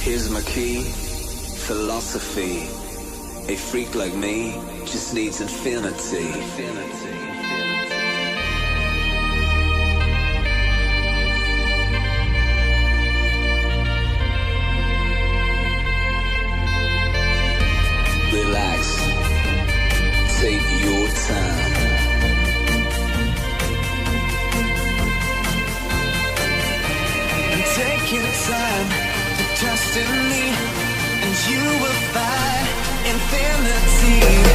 Here's my key, philosophy. A freak like me just needs infinity. Relax, take your time. And take your time to trust in me, and you will find infinity.